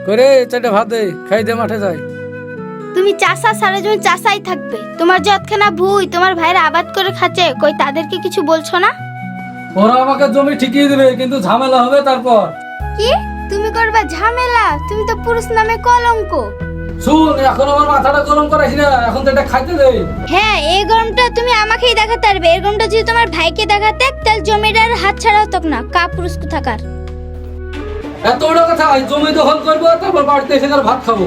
করে চারটে ভাত দে, খাই দে, মাঠে যাই। তুমি চাষা সারা জমি চাষাই থাকবে। তোমার যতখানা ভুই তোমার ভাইরা আবাদ করে খাচ্ছে, কই তাদেরকে কিছু বলছো না? ওরা আমাকে জমি ঠিকিয়ে দিবে, কিন্তু ঝামেলা হবে তারপর। কি তুমি করবা ঝামেলা? তুমি তো পুরুষ নামে কলঙ্ক। শুন, এখন আমার মাথাটা গরম করাইস না, এখন তো এটা খাইতে দে। হ্যাঁ, এই গরমটা তুমি আমাকেই দেখাতে পারবে। এই গরমটা যদি তোমার ভাইকে দেখাতে, তাহলে জমিটার হাত ছাড়া হতো না। কা পুরুষ থাকার এত বড় কথা, জমি দখল করবো, তারপর বাড়িতে এসে ভাত খাবো।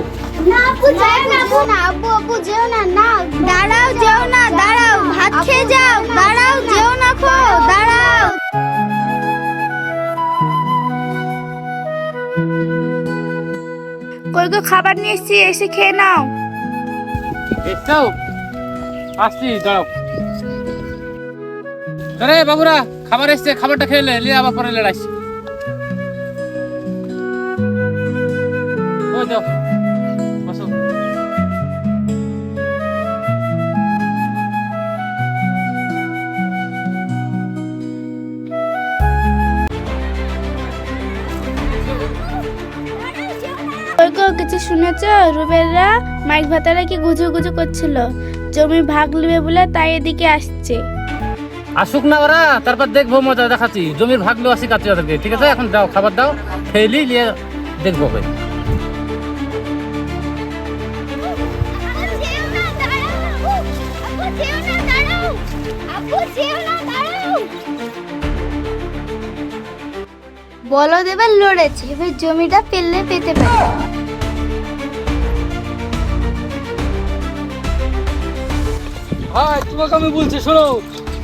না আপু, যাও না আপু, না আপু, আপু যেও না। না দাঁড়াও, যেও না, দাঁড়াও, ভাত খেয়ে যাও। দাঁড়াও, যেও না, খো দাঁড়াও। কই গো, খাবার নিয়ে এসেছি, এসে খেয়ে নাও। এসো, আসছি, দাঁড়াও। আরে বাবুরা, খাবার এসছে, খাবারটা খেলে নিয়ে আবার পরে লড়াইছি। ও যাও, বসো। কই গো, কিছু শুনেছো? রুবেলরা মাইক ভাতারা কি গুজু গুজু করছিল, জমি ভাগ নেবে বলে, তাই এদিকে আসছে। আসুক না ওরা, তারপর দেখবো, মজা দেখাচ্ছি। জমির ভাগ লো আসি কাছে ওদেরকে, ঠিক আছে? এখন দাও, খাবার দাও, খেয়ে নিয়ে দেখবো। বলদ এবার লড়েছে, এবার জমিটা পেলে পেতে পারে। ভাই, তোমাকে আমি বলছি, শোনো,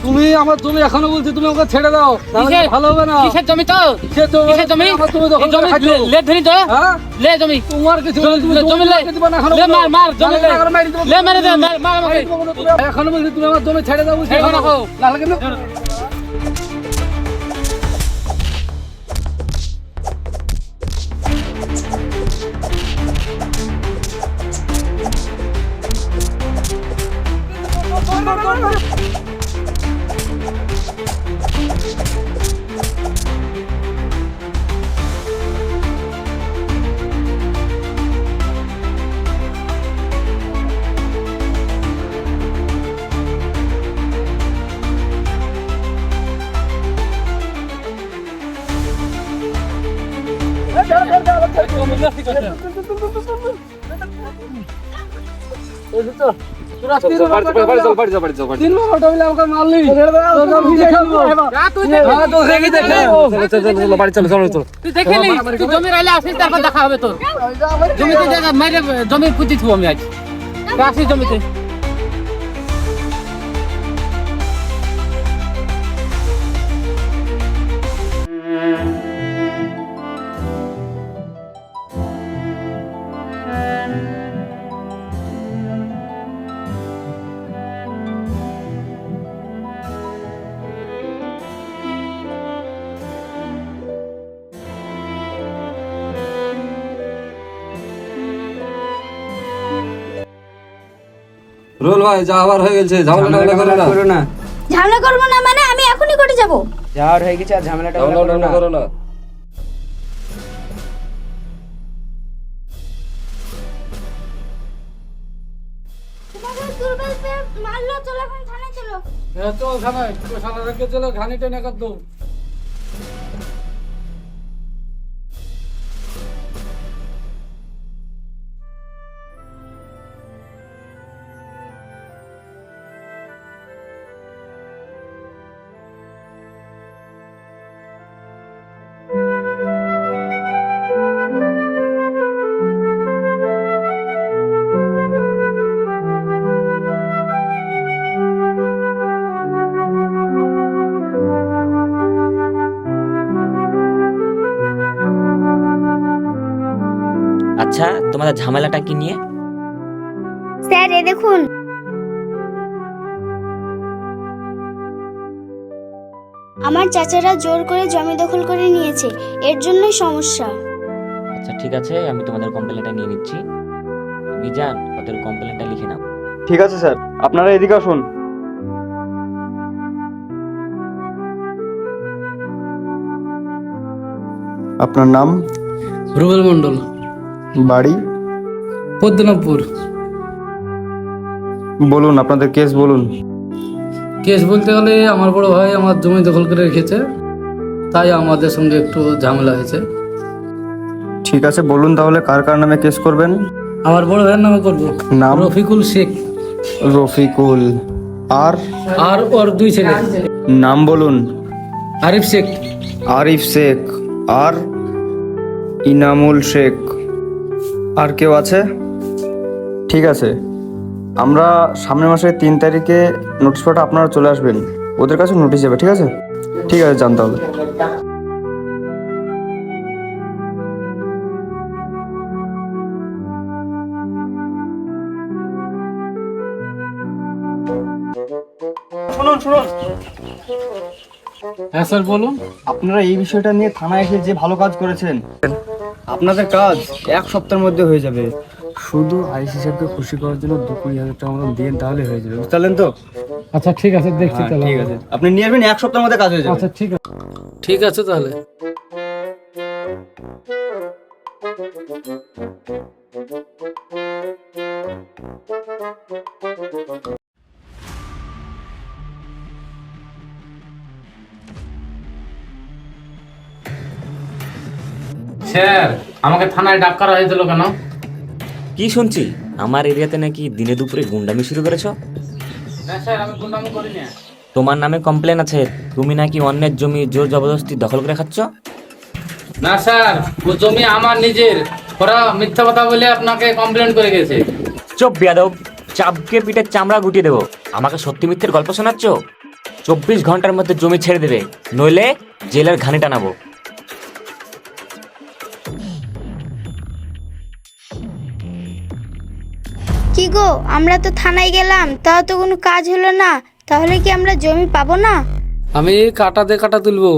তুমি আমার জমি এখনো বলছি, তুমি আমাকে ছেড়ে দাও, তাহলে ভালো হবে না। কিসের জমি তো? কিসের জমি? কিসের জমি? আমার জমি দখল করে খাচ্ছো। লে ধরি তো, হ্যাঁ? লে জমি। তোমার কিছু জমি লে, লে মার মার জমি লে, লে মেরে দে, মার আমাকে। এখনো বলছি, তুমি আমার জমি ছেড়ে দাও, ছেড়ে দাও, রাখো। নাহলে কিন্তু তুই দেখে নি, তুই জমির আইলে আসিস, তারপর দেখা হবে তোর। জমিতে জায়গা মাইরে জমি পুঁতি থু আমি আজ। আসিস জমিতে। রোল ভাই, যা আবার হয়ে গেছে, ঝামেলা করো না। ঝামেলা করবো না মানে? আমি এখনই করে যাব। যাওয়ার হয়ে গেছে, আর ঝামেলাটা করো না। তোমাকে দুর্বল পেয়ে মারলো, চলো এখন থানায় চলো। চল থানায়, শালা রেখে চলো, ঘানি টেনে কাট দো। আচ্ছা, তোমাদের ঝামেলাটা কি নিয়ে? স্যার, এ দেখুন। আমার চাচারা জোর করে জমি দখল করে নিয়েছে, এর জন্যই সমস্যা। আচ্ছা ঠিক আছে, আমি তোমাদের কমপ্লেনটা নিয়ে নিচ্ছি। মিজান, ওদের কমপ্লেনটা লিখে নাও। ঠিক আছে স্যার, আপনারা এদিকে আসুন। আপনার নাম? রুবেল মন্ডল, বাড়ি? পদ্মনাভপুর। বলুন, আপনাদের কেস বলুন। কেস বলতে গেলে আমার বড় ভাই আমার জমি দখল করে রেখেছে, তাই আমাদের সঙ্গে একটু ঝামেলা হয়েছে। ঠিক আছে, বলুন তাহলে কার কার নামে কেস করবেন? আমার বড় ভাইয়ের নামে করবো। নাম? রফিকুল শেখ। রফিকুল। আর? আর ওর 2 ছেলে। নাম বলুন। আরিফ শেখ। আরিফ শেখ। আর? ইনামুল শেখ। আর কেউ আছে? ঠিক আছে, আমরা সামনের মাসের 3 তারিখে নোটিশ পাঠা আপনারা চলে আসবেন, ওদের কাছে নোটিশ যাবে। ঠিক আছে? ঠিক আছে, জানতে হবে। শুনুন শুনুন, হ্যাঁ স্যার বলুন। আপনারা এই বিষয়টা নিয়ে থানায় এসে যে ভালো কাজ করেছেন, আপনাদের কাজ 1 সপ্তাহের মধ্যে হয়ে যাবে। শুধু আইসি সাহেবকে খুশি করার জন্য 20,000 টাকা মতন দিয়ে তাহলে হয়ে যাবে, বুঝতে পারলেন তো? আচ্ছা ঠিক আছে, দেখছি তাহলে। ঠিক আছে, আপনি নিয়ে আসবেন, 1 সপ্তাহের মধ্যে কাজ হয়ে যাবে। আচ্ছা ঠিক আছে, ঠিক আছে তাহলে। স্যার, আমাকে থানায় ডাক করা হয়েছিল কেন? কি শুনছি আমার এরিয়াতে নাকি দিনে দুপুরে গুন্ডামি শুরু করেছো? না স্যার, আমি গুন্ডামি করি না। তোমার নামে কমপ্লেন আছে, তুমি নাকি অন্যের জমি জোর জবরদস্তি দখল করে খাচ্ছ। না স্যার, ও জমি আমার নিজের। ওরা মিথ্যা কথা বলে আপনাকে কমপ্লেন করে গেছে। চুপ বেয়াদব, চাপকে পিঠের চামড়া গুটিয়ে দেবো। আমাকে সত্যি মিথ্যের গল্প শোনাচ্ছ? 24 ঘন্টার মধ্যে জমি ছেড়ে দেবে, নইলে জেলের ঘানি টানাবো। কি গো, আমরা তো থানায় গেলাম, তাও তো কোনো কাজ হলো না, তাহলে কি আমরা জমি পাবো না? আমি কাটাতে কাটা তুলবো,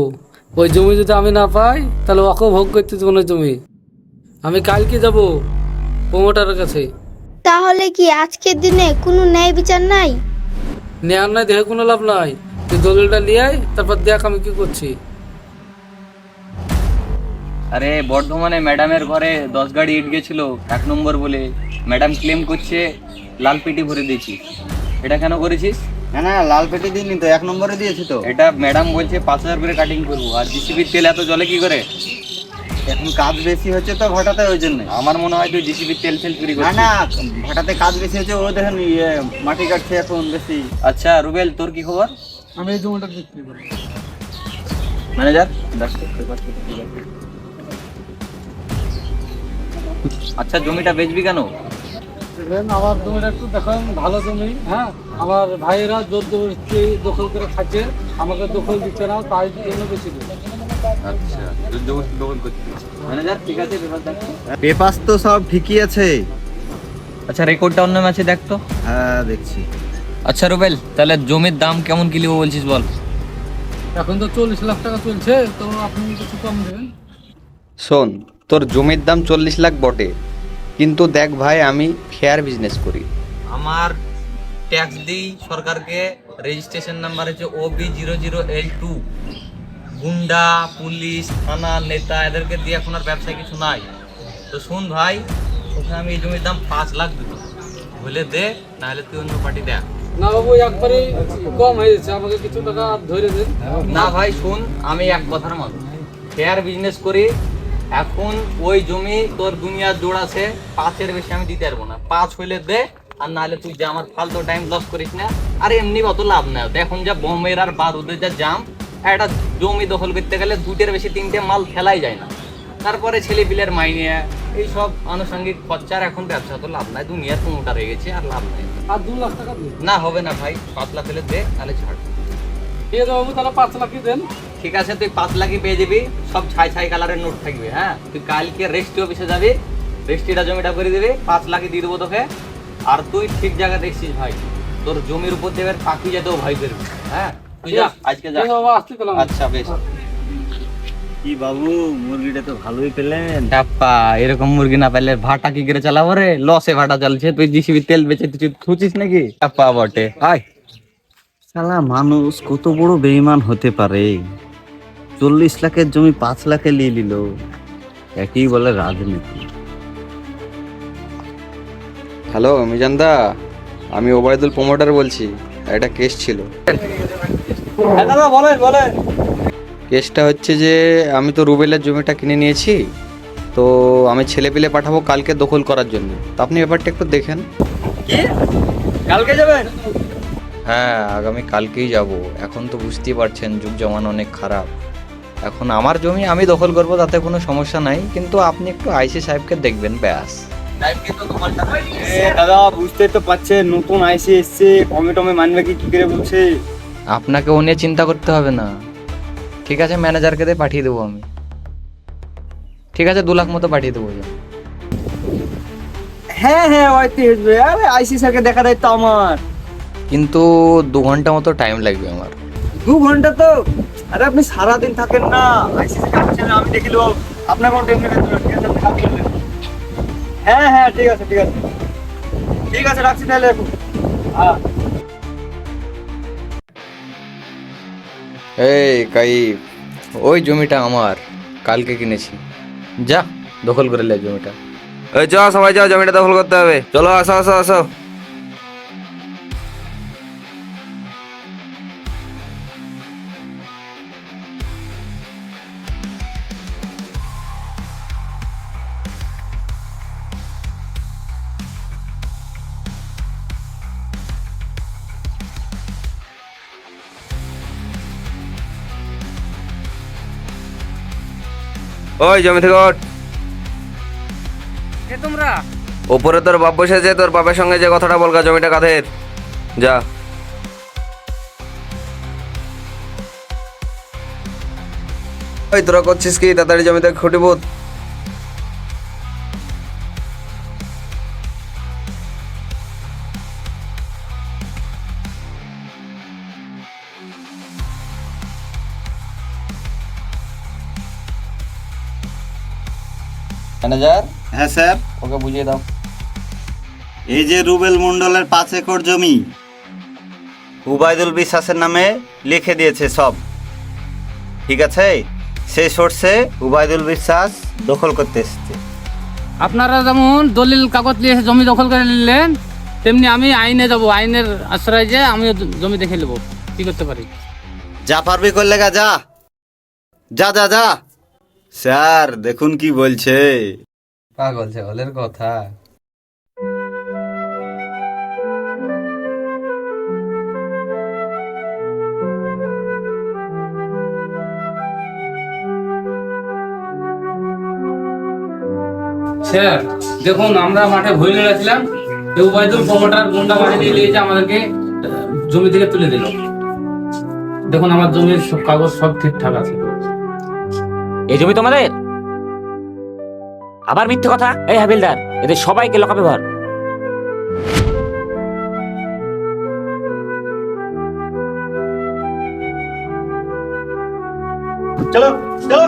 ওই জমি যদি আমি না পাই তাহলে ওকে ভোগ করতে দেবো না জমি। আমি কালকে যাব প্রমোটারের কাছে। তাহলে কি আজকের দিনে কোনো ন্যায় বিচার নাই? নেওয়ার নাই, দেখে কোনো লাভ নাই। তুই দলিলটা নিয়ে আয়, তারপর দেখ আমি কি করছি। আরে বর্ধমানে ম্যাডামের ঘরে 10 গাড়ি ইট গেছিল 1 নম্বর বলে, ম্যাডাম ক্লেম করছে লাল পেটি ভরে দিয়েছি। এটা কেন করেছিস? না না, লাল পেটি দিইনি তো, 1 নম্বরে দিয়েছি তো। এটা ম্যাডাম বলছে 5,000 করে কাটিং করবো, আর জিসিবির তেল এত জলে কি করে? এখন কাজ বেশি হচ্ছে তো ভাটাতে, ওই জন্য। আমার মনে হয় তুই জিসিবির তেল ফেল চুরি না করছিস। না, ভাটাতে কাজ বেশি হচ্ছে, ও দেখেন মাটি কাটছে এখন বেশি। আচ্ছা রুবেল, তোর কি খবর? আমি এই জমিটা বিক্রি করি। ম্যানেজার, আচ্ছা জমিটা বেচবি কেন? আমার জমিটা একটু দেখেন, ভালো জমি। হ্যাঁ, আমার ভাইয়েরা জোর জবরদস্তি দখল করে খাচ্ছে, আমাকে দখল দিচ্ছে না, তাই জন্য বেশি দেবে। আচ্ছা দখল করছিস। ম্যানেজার ঠিক আছে, পেপার দেখ। পেপার তো সব ঠিকই আছে। আচ্ছা রেকর্ডটা অন্য ম্যাচে দেখ তো। হ্যাঁ দেখছি। আচ্ছা রুবেল, তাহলে জমির দাম কেমন কি লিবো বলছিস বল? এখন তো 40 লাখ টাকা চলছে, তো আপনি কিছু কম দেবেন। শোন, তোর জমির দাম 40 লাখ বটে, কিন্তু দেখ ভাই, আমি ফেয়ার বিজনেস করি। আমার ট্যাক্স দিই সরকারকে, রেজিস্ট্রেশন নাম্বার হচ্ছে OB00L2। গুন্ডা, পুলিশ, থানা, নেতা এদেরকে দিয়ে এখন আর ব্যবসায় কিছু নাই। তো শুন ভাই, ওখানে আমি এই জমির দাম 5 লাখ দিব, বলে দে, নাহলে তুই অন্য পার্টি দেখ। না বাবু, একবারে কম হয়ে যাচ্ছে, আমাকে কিছু টাকা ধরে দেন। না ভাই শুন, আমি এক কথার মানুষ, ফেয়ার বিজনেস করি। এখন ওই জমি তোর দুনিয়ার জোড় আছে, 5-এর বেশি আমি দিতে পারবো না। 5 হইলে দে, আর নাহলে তুই যা, আমার ফালতু টাইম লস করিস না। আর এমনি অত লাভ নাই, এখন যা বোমের আর বারুদের যা জাম, একটা জমি দখল করতে গেলে 2টের বেশি 3টে মাল ফেলাই যায় না। তারপরে ছেলে পিলের মাইনে, এইসব আনুষঙ্গিক খরচার এখন ব্যবসা তো লাভ নাই, দুনিয়ার প্রমোটার হয়ে গেছে, আর লাভ নাই। আর 2 লাখ টাকা দিন। না হবে না ভাই, 5 লাখ হলে দে, তাহলে ছাড়। ঠিক আছে বাবু, তাহলে 5 লাখই দেন। ঠিক আছে, তুই 5 লাখই পেয়ে যাবি, সব ছাই ছাই কালারের নোট থাকবে। হ্যাঁ, তুই কালকে রেজিস্ট্রি অফিসে যাবি, রেজিস্ট্রিটা জমিটা করে দিবি, 5 লাখই দিয়ে দেবো তোকে। আর তুই ঠিক জায়গায় দেখছিস ভাই, তোর জমির উপর দেবে পাখি যেতেও ভয় করবি। হ্যাঁ, তুই যা আজকে যা। ঠিক আছে বাবা, আসতে পেলাম। আচ্ছা বেশ। কি বাবু, মুরগিটা তো ভালোই পেলেন। টাপ্পা এরকম মুরগি না পাইলে ভাটা কি করে চালাবো রে? লসে ভাটা চলছে, তুই জিসিবি তেল বেচে তুই থুচিস নাকি? টাপ্পা বটে। হাই শালা মানুষ কত বড় বেঈমান হতে পারে। 40 লাখের জমি 5 লাখে নিয়ে নিল, একই বলে রাজনীতি। হ্যালো মিজানদা, আমি ওবায়দুল প্রমোটার বলছি। একটা কেস ছিল। দাদা বলেন বলেন। কেসটা হচ্ছে যে আমি তো রুবেলের জমিটা কিনে নিয়েছি, তো আমি ছেলে পেলে পাঠাবো কালকে দখল করার জন্য। তো আপনি ব্যাপারটা একটু দেখেন। কালকে যাবেন? হ্যাঁ, আগামী কালকেই যাব। এখন তো বুঝতেই পারছেন যুগ জমানো অনেক খারাপ। এখন আমার জমি আমি দখল করব, তাতে কোনো সমস্যা নাই, কিন্তু আপনি একটু আইসি সাহেবকে দেখবেন ব্যাস। দাদা বুঝতে তো পারছেন, নতুন আইসি এসছে, কমে টমে মানবে কি করে বলছে। আপনাকে ও নিয়ে চিন্তা করতে হবে না। ঠিক আছে, ম্যানেজারকে দিয়ে পাঠিয়ে দেবো আমি। ঠিক আছে, 2 লাখ মতো পাঠিয়ে দেবো। হ্যাঁ হ্যাঁ, হয়তো আসবে। আরে আইসি স্যারকে দেখা দায়িত্ব আমার। কিন্তু 2 ঘন্টা মতো টাইম লাগবে আমার। 2 ঘন্টা তো? আরে আপনি সারাদিন থাকেন না, আইসি স্যারকে আসছেন, আমি দেখে নেবো। আপনার কোনো টেনশন নেই, ঠিক আছে, আপনি কাজ করবেন। হ্যাঁ হ্যাঁ, ঠিক আছে ঠিক আছে ঠিক আছে, রাখছি তাহলে এখন। হ্যাঁ। এই কাইফ, ওই জমিটা আমার, কালকে কিনেছি। যা দখল করে লে জমিটা। এই যাও সবাই যাও, জমিটা দখল করতে হবে। চলো আসো আসো আসো। ওই জমি থেকে ওঠ। কে তোমরা? ওপরে তোর বাপ বসেছে, তোর বাপের সঙ্গে যে কথাটা বলগা, জমিটা কাদের? যা। ওই তোরা করছিস কি? তাড়াতাড়ি জমিতে খুঁটি পুঁত। ম্যানেজার, হ্যাঁ স্যার। ওকে বুঝিয়ে দাও। এই যে রুবেল মন্ডলের 5 একর জমি উবাইদুল বিশ্বাসের নামে লিখে দিয়েছে সব, ঠিক আছে? সেই সোর্সে উবাইদুল বিশ্বাস দখল করতে এসেছে। আপনারা যেমন দলিল কাগজ নিয়ে এসে জমি দখল করে নিলেন, তেমনি আমি আইনে যাব, আইনের আশ্রয় যে আমিও জমি দেখে নেবো কি করতে পারি। যা পারবি করলে গা, যা যা যা যা। স্যার দেখুন কি বলছে। পাগল ছাগলের কথা। স্যার দেখুন, আমরা মাঠে ভুল নিয়েছিলাম, উবাইদুল প্রমোটার গুন্ডা বাহিনী নিয়ে যে আমাদেরকে জমি থেকে তুলে দিল। দেখুন আমার জমির সব কাগজ সব ঠিকঠাক আছে। এই জমি তোমাদের? আবার মিথ্যে কথা। এই হাবিলদার, এদের সবাইকে লকাপে ভর। চলো চলো।